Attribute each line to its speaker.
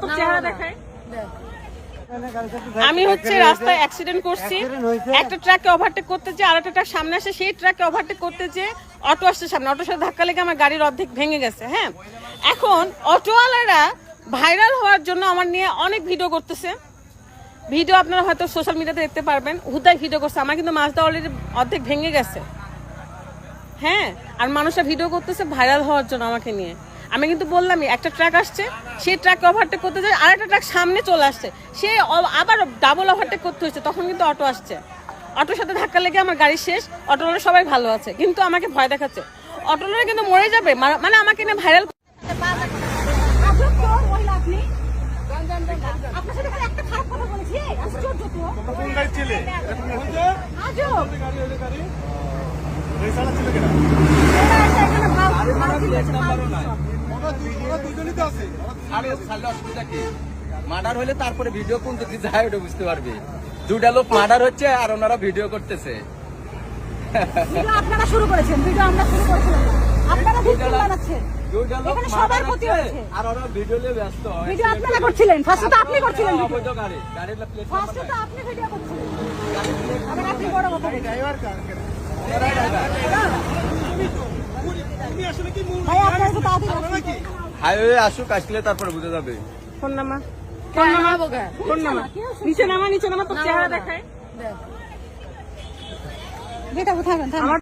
Speaker 1: তোর চেহারা দেখায়। আমি হচ্ছে রাস্তায় অ্যাক্সিডেন্ট করছি, একটা ট্রাককে ওভারটেক করতে যে আরেকটা ট্রাক সামনে আসে, সেই ট্রাককে ওভারটেক করতে যে অটো আসছে সামনে, অটোর সাথে ধাক্কা লেগে আমার গাড়ির অর্ধেক ভেঙে গেছে। হ্যাঁ, এখন অটোওয়ালারা ভাইরাল হওয়ার জন্য আমার নিয়ে অনেক ভিডিও করতেছে। ভিডিও আপনারা হয়তো সোশ্যাল মিডিয়াতে দেখতে পারবেন, হুদায় ভিডিও করছে। আমার কিন্তু মাছটা অলরেডি অর্ধেক ভেঙে গেছে। হ্যাঁ, আর মানুষরা ভিডিও করতেছে ভাইরাল হওয়ার জন্য আমাকে নিয়ে। আমি কিন্তু বললামই, একটা ট্রাক আসছে, সেই ট্রাককে ওভারটেক করতে যায়, আর একটা ট্রাক সামনে চলে আসছে, সে আবার ডাবল ওভারটেক করতে হচ্ছে। তখন কিন্তু অটো আসছে, অটোর সাথে ধাক্কা লেগে আমার গাড়ি শেষ। অটোওয়ালা সবাই ভালো আছে, কিন্তু আমাকে ভয় দেখাচ্ছে। অটোওয়ালা কিন্তু মরে যাবে, মানে আমাকে নিয়ে ভাইরাল।
Speaker 2: মার্ডার হলে তারপরে ভিডিও কোন দিকে যায় ওটা বুঝতে পারবে। দুটা লোক মার্ডার হচ্ছে আর ওনারা ভিডিও করতেছে।
Speaker 3: আপনারা শুরু করেছেন, ভিডিও আমরা শুরু করেছিলাম না। আপনারা ভিডিও বানাচ্ছেন, এখানে সবার ক্ষতি হচ্ছে।
Speaker 2: আর ওরা ভিডিও নিয়ে ব্যস্ত।
Speaker 3: ভিডিও আপনারা করছিলেন, ফার্স্টে তো আপনি করছিলেন।
Speaker 2: অবৈধ গাড়ি, গাড়ির প্লেট
Speaker 3: ফার্স্টে তো আপনি ভিডিও করছিলেন, আবার আপনি বড় কথা বলছেন। ভাই আপনারা তো তাড়াতাড়ি
Speaker 2: হাইওয়ে আসুক, আসলে তারপরে বুঝে যাবে।
Speaker 1: ফোন নামা, নিচে নামা, তোর চেহারা দেখায়।
Speaker 3: যেটা থাকবেন।